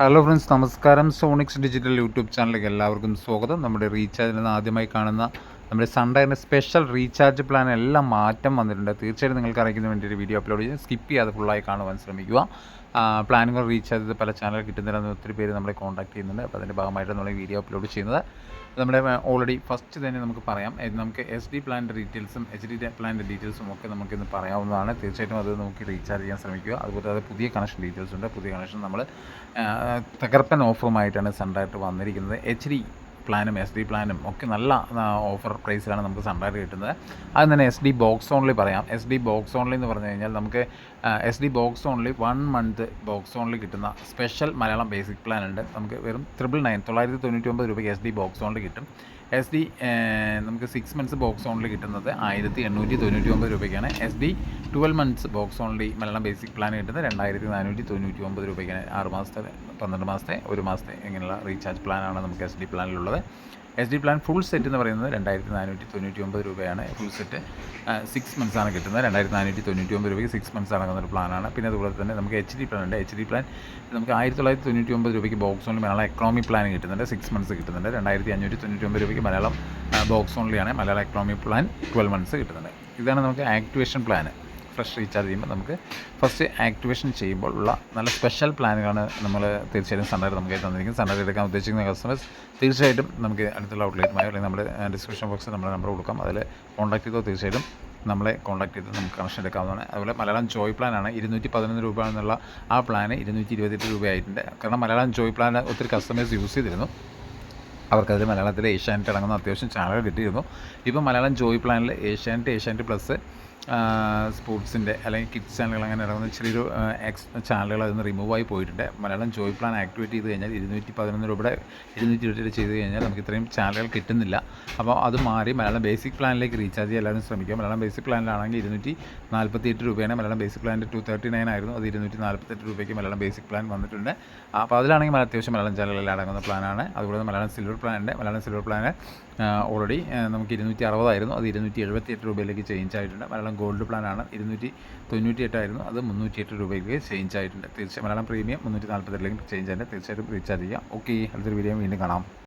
Hello friends, നമസ്കാരം. സോണിക്സ് digital YouTube ചാനലിലേക്ക് എല്ലാവർക്കും സ്വാഗതം. നമ്മുടെ റീചാർജിൽ നിന്ന് ആദ്യമായി കാണുന്ന നമ്മുടെ സൺഡേൻ്റെ സ്പെഷ്യൽ റീചാർജ് പ്ലാൻ എല്ലാം മാറ്റം വന്നിട്ടുണ്ട്. തീർച്ചയായിട്ടും നിങ്ങൾക്ക് അറിയിക്കുന്നതിന് വേണ്ടി ഒരു വീഡിയോ അപ്ലോഡ് ചെയ്ത് സ്കിപ്പ് ചെയ്യാതെ ഫുള്ളായി കാണുവാൻ ശ്രമിക്കുക. പ്ലാനുകൾ റീചാർജ് ചെയ്ത് പല ചാനൽ കിട്ടുന്നില്ലെന്ന് ഒത്തിരി പേര് നമ്മളെ കോൺടാക്ട് ചെയ്യുന്നുണ്ട്. അപ്പോൾ അതിൻ്റെ ഭാഗമായിട്ട് നമ്മൾ വീഡിയോ അപ്ലോഡ് ചെയ്യുന്നത് നമ്മുടെ ഓൾറെഡി ഫസ്റ്റ് തന്നെ നമുക്ക് പറയാം. നമുക്ക് SD പ്ലാനിൻ്റെ ഡീറ്റെയിൽസും HD പ്ലാനിൻ്റെ ഡീറ്റെയിൽസും ഒക്കെ നമുക്കിന്ന് പറയാവുന്നതാണ്. തീർച്ചയായിട്ടും അത് നോക്കി റീചാർജ് ചെയ്യാൻ ശ്രമിക്കുക. അതുപോലെ അത് പുതിയ കണക്ഷൻ ഡീറ്റെയിൽസ് ഉണ്ട്. പുതിയ കണക്ഷൻ നമ്മൾ തകർപ്പൻ ഓഫറുമായിട്ടാണ് സൺഡായിട്ട് വന്നിരിക്കുന്നത്. HD പ്ലാനും SD പ്ലാനും ഒക്കെ നല്ല ഓഫർ പ്രൈസിലാണ് നമുക്ക് സൺഡായിട്ട് കിട്ടുന്നത്. അത് തന്നെ SD ബോക്സ് ഓൺലി പറയാം. SD ബോക്സ് ഓൺലി എന്ന് പറഞ്ഞു കഴിഞ്ഞാൽ നമുക്ക് SD box only 1 month box only കിട്ടുന്ന സ്പെഷ്യൽ മലയാളം ബേസിക് പ്ലാൻ ഉണ്ട്. നമുക്ക് വെറും 999 രൂപയ്ക്ക് SD ബോക്സ് ഓൺലി കിട്ടും. SD നമുക്ക് 6 മന്ത്സ് ബോക്സ് ഓൺലി കിട്ടുന്നത് 1899 രൂപയ്ക്കാണ്. SD 12 months box only Malayalam basic plan കിട്ടുന്നത് 2499 രൂപയ്ക്കാണ്. 6 മാസത്തെ, 12 മാസത്തെ, 1 മാസത്തെ ഇങ്ങനെയുള്ള റീചാർജ് പ്ലാനാണ് നമുക്ക് SD പ്ലാനിലുള്ളത്. SD plan full set എന്ന് പറയുന്നത് 2499 രൂപയാണ്. ഫുൾ സെറ്റ് 6 മന്ത്സാണ് കിട്ടുന്നത്. 2499 രൂപയ്ക്ക് 6 മന്ത്സ് അടങ്ങുന്ന ഒരു പ്ലാനാണ്. പിന്നെ അതുപോലെ തന്നെ നമുക്ക് HD പ്ലാൻ ഉണ്ട്. HD പ്ലാൻ നമുക്ക് 1999 രൂപയ്ക്ക് box only Malayalam economy plan കിട്ടുന്നുണ്ട്. 6 മന്ത്സ് കിട്ടുന്നുണ്ട്. 2599 രൂപയ്ക്ക് മലയാളം ബോക്സ് ഓൺലിയാണ്. മലയാളം എക്കണോമി പ്ലാൻ 12 മന്ത്സ് കിട്ടുന്നുണ്ട്. ഇതാണ് നമുക്ക് ആക്ടിവേഷൻ പ്ലാൻ. ഫ്രഷ് റീചാർജ് ചെയ്യുമ്പോൾ നമുക്ക് ഫസ്റ്റ് ആക്ടിവേഷൻ ചെയ്യുമ്പോൾ ഉള്ള നല്ല സ്പെഷ്യൽ പ്ലാനുകളാണ് നമ്മൾ തീർച്ചയായിട്ടും സൺഡേ നമുക്ക് തന്നിരിക്കുന്നത്. സൺഡേ എടുക്കാൻ ഉദ്ദേശിക്കുന്ന കസ്റ്റമേഴ്സ് തീർച്ചയായിട്ടും നമുക്ക് അടുത്തുള്ള ഔട്ട്ലെറ്റുമായി അല്ലെങ്കിൽ നമ്മുടെ ഡിസ്ക്രിപ്ഷൻ ബോക്സിൽ നമ്മുടെ നമ്പർ കൊടുക്കാം. അതിൽ കോൺടാക്ട് ചെയ്തോ തീർച്ചയായിട്ടും നമ്മളെ കോൺടാക്ട് ചെയ്ത് നമുക്ക് കണക്ഷൻ എടുക്കാവുന്നതാണ്. അതുപോലെ മലയാളം ജോയ് പ്ലാനാണ് 211 രൂപ എന്നുള്ള ആ പ്ലാന് 228 രൂപയായിട്ടുണ്ട്. കാരണം മലയാളം ജോയ് പ്ലാൻ ഒത്തിരി കസ്റ്റമേഴ്സ് യൂസ് ചെയ്തിരുന്നു. അവർക്കതിൽ മലയാളത്തിൽ ഏഷ്യാനെറ്റ് അടങ്ങുന്ന അത്യാവശ്യം ചാനലുകൾ കിട്ടിയിരുന്നു. ഇപ്പോൾ മലയാളം ജോയ് പ്ലാനിൽ ഏഷ്യാനെറ്റ് പ്ലസ് സ്പോർട്സിൻ്റെ അല്ലെങ്കിൽ കിഡ്സ് ചാനലുകൾ അങ്ങനെ ഇറങ്ങുന്ന ഇച്ചിരി ഒരു ചാനലുകൾ അതിൽ നിന്ന് റിമൂവായി പോയിട്ടുണ്ട്. മലയാളം ജോയ് പ്ലാൻ ആക്ടിവേറ്റ് ചെയ്ത് കഴിഞ്ഞാൽ 211 രൂപയുടെ 228 ചെയ്ത് കഴിഞ്ഞാൽ നമുക്ക് ഇത്രയും ചാനലുകൾ കിട്ടുന്നില്ല. അപ്പോൾ അത് മാറി മലയാളം ബേസിക് പ്ലാനിലേക്ക് റീചാർജ് ചെയ്യാൻ എല്ലാവരും ശ്രമിക്കുക. മലയാളം ബേസിക് പ്ലാനിലാണെങ്കിൽ 248 രൂപയാണ്. മലയാളം ബേസിക് പ്ലാനിൻ്റെ 239 ആയിരുന്നു. അത് 248 രൂപയ്ക്ക് മലയാളം ബേസിക് പ്ലാൻ വന്നിട്ടുണ്ട്. അപ്പോൾ അതിലാണെങ്കിൽ അത്യാവശ്യം മലയാളം ചാനലുകളിൽ അടങ്ങുന്ന പ്ലാനാണ്. അതുപോലെ മലയാളം സിൽവർ പ്ലാനുണ്ട്. മലയാളം സിൽവർ പ്ലാന് ഓൾറെഡി നമുക്ക് 260 ആയിരുന്നു. അത് 278 രൂപയിലേക്ക് ചേഞ്ച് ആയിട്ടുണ്ട്. മലയാളം ഗോൾഡ് പ്ലാനാണ് 298 ആയിരുന്നു. അത് 308 രൂപയ്ക്ക് ചേഞ്ച് ആയിട്ടുണ്ട്. തീർച്ചയായും മലയാളം പ്രീമിയം 348 ചേഞ്ച് ആയിട്ട് തീർച്ചയായിട്ടും റീചാർജ് ചെയ്യുക. ഓക്കെ, അടുത്തൊരു വീഡിയോ വീണ്ടും കാണാം.